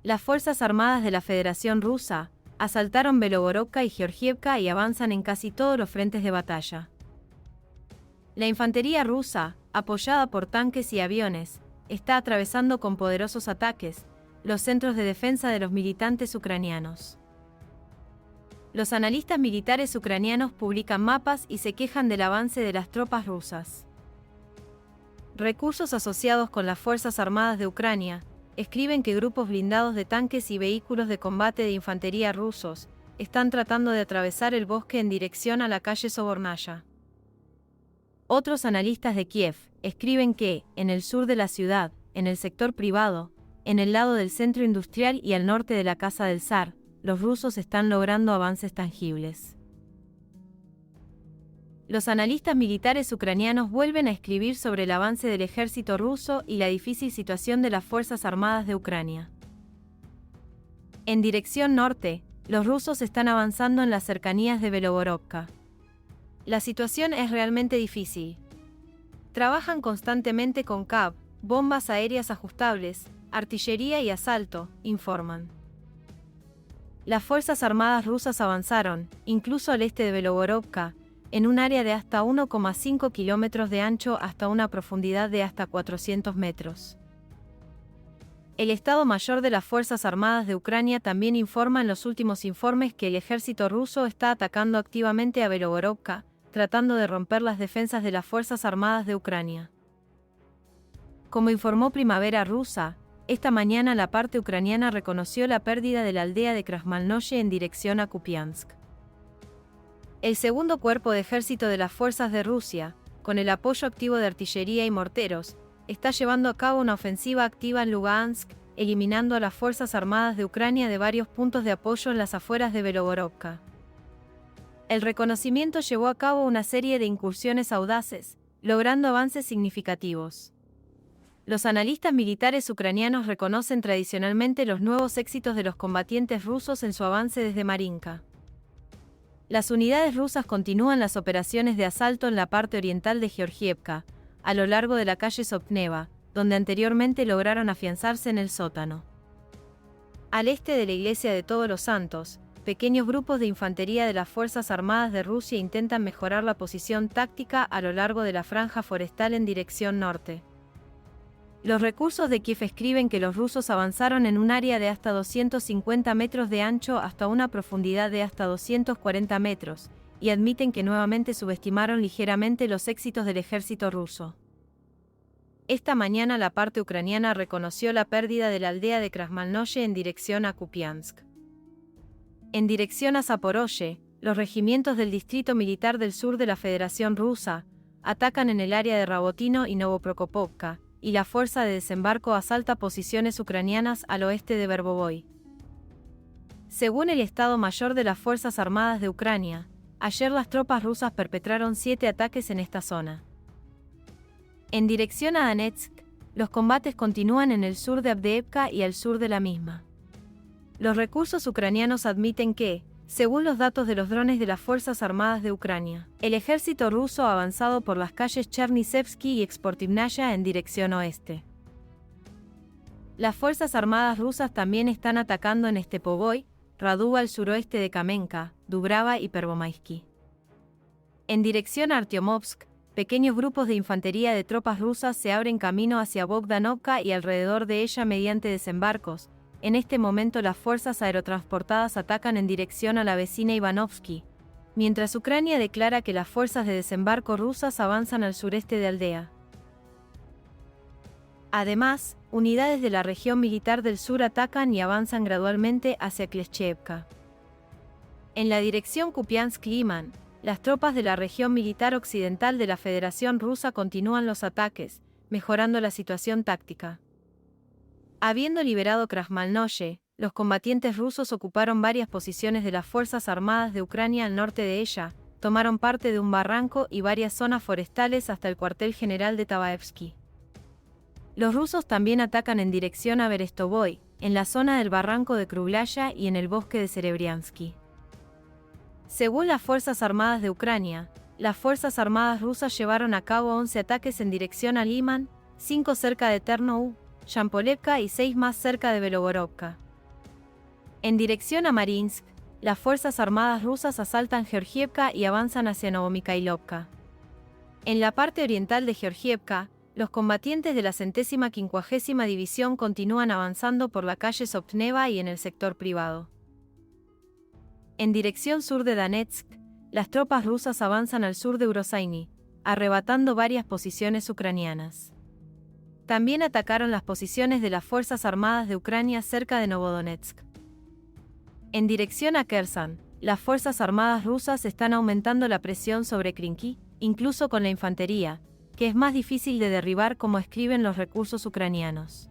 Las Fuerzas Armadas de la Federación Rusa asaltaron Belogorovka y Georgievka y avanzan en casi todos los frentes de batalla. La infantería rusa, apoyada por tanques y aviones, está atravesando con poderosos ataques los centros de defensa de los militantes ucranianos. Los analistas militares ucranianos publican mapas y se quejan del avance de las tropas rusas. Recursos asociados con las Fuerzas Armadas de Ucrania escriben que grupos blindados de tanques y vehículos de combate de infantería rusos están tratando de atravesar el bosque en dirección a la calle Sobornaya. Otros analistas de Kiev escriben que, en el sur de la ciudad, en el sector privado, en el lado del centro industrial y al norte de la Casa del Zar, los rusos están logrando avances tangibles. Los analistas militares ucranianos vuelven a escribir sobre el avance del ejército ruso y la difícil situación de las Fuerzas Armadas de Ucrania. En dirección norte, los rusos están avanzando en las cercanías de Belogorovka. La situación es realmente difícil. Trabajan constantemente con CAV, bombas aéreas ajustables, artillería y asalto, informan. Las Fuerzas Armadas rusas avanzaron, incluso al este de Belogorovka, en un área de hasta 1,5 kilómetros de ancho hasta una profundidad de hasta 400 metros. El Estado Mayor de las Fuerzas Armadas de Ucrania también informa en los últimos informes que el ejército ruso está atacando activamente a Belogorovka, tratando de romper las defensas de las Fuerzas Armadas de Ucrania. Como informó Primavera Rusa, esta mañana la parte ucraniana reconoció la pérdida de la aldea de Krasmalnoye en dirección a Kupiansk. El segundo cuerpo de ejército de las fuerzas de Rusia, con el apoyo activo de artillería y morteros, está llevando a cabo una ofensiva activa en Lugansk, eliminando a las Fuerzas Armadas de Ucrania de varios puntos de apoyo en las afueras de Belogorovka. El reconocimiento llevó a cabo una serie de incursiones audaces, logrando avances significativos. Los analistas militares ucranianos reconocen tradicionalmente los nuevos éxitos de los combatientes rusos en su avance desde Marinka. Las unidades rusas continúan las operaciones de asalto en la parte oriental de Georgievka, a lo largo de la calle Sopneva, donde anteriormente lograron afianzarse en el sótano. Al este de la iglesia de Todos los Santos, pequeños grupos de infantería de las Fuerzas Armadas de Rusia intentan mejorar la posición táctica a lo largo de la franja forestal en dirección norte. Los recursos de Kiev escriben que los rusos avanzaron en un área de hasta 250 metros de ancho hasta una profundidad de hasta 240 metros, y admiten que nuevamente subestimaron ligeramente los éxitos del ejército ruso. Esta mañana la parte ucraniana reconoció la pérdida de la aldea de Krasmalnoye en dirección a Kupiansk. En dirección a Zaporozhye, los regimientos del Distrito Militar del Sur de la Federación Rusa atacan en el área de Rabotino y Novoprokopovka, y la fuerza de desembarco asalta posiciones ucranianas al oeste de Verbovoy. Según el Estado Mayor de las Fuerzas Armadas de Ucrania, ayer las tropas rusas perpetraron 7 ataques en esta zona. En dirección a Donetsk, los combates continúan en el sur de Avdiivka y al sur de la misma. Los recursos ucranianos admiten que, según los datos de los drones de las Fuerzas Armadas de Ucrania, el ejército ruso ha avanzado por las calles Chernysevsky y Exportivnaya en dirección oeste. Las Fuerzas Armadas rusas también están atacando en Stepovoy, Raduva al suroeste de Kamenka, Dubrava y Pervomaisky. En dirección a Artyomovsk, pequeños grupos de infantería de tropas rusas se abren camino hacia Bogdanovka y alrededor de ella mediante desembarcos. En este momento las fuerzas aerotransportadas atacan en dirección a la vecina Ivanovsky, mientras Ucrania declara que las fuerzas de desembarco rusas avanzan al sureste de Aldea. Además, unidades de la región militar del sur atacan y avanzan gradualmente hacia Kleshchevka. En la dirección Kupiansk-Liman, las tropas de la región militar occidental de la Federación Rusa continúan los ataques, mejorando la situación táctica. Habiendo liberado Krasmalnoye, los combatientes rusos ocuparon varias posiciones de las Fuerzas Armadas de Ucrania al norte de ella, tomaron parte de un barranco y varias zonas forestales hasta el cuartel general de Tabaevsky. Los rusos también atacan en dirección a Berestovoy, en la zona del barranco de Kruglaya y en el bosque de Serebriansky. Según las Fuerzas Armadas de Ucrania, las Fuerzas Armadas rusas llevaron a cabo 11 ataques en dirección a Liman, 5 cerca de Ternou, Yampolevka y 6 más cerca de Belogorovka. En dirección a Mariinsk, las Fuerzas Armadas rusas asaltan Georgievka y avanzan hacia Novomikhailovka. En la parte oriental de Georgievka, los combatientes de la 150ª División continúan avanzando por la calle Soptneva y en el sector privado. En dirección sur de Donetsk, las tropas rusas avanzan al sur de Urosaini, arrebatando varias posiciones ucranianas. También atacaron las posiciones de las Fuerzas Armadas de Ucrania cerca de Novodonetsk. En dirección a Kherson, las Fuerzas Armadas rusas están aumentando la presión sobre Krinky, incluso con la infantería, que es más difícil de derribar como escriben los recursos ucranianos.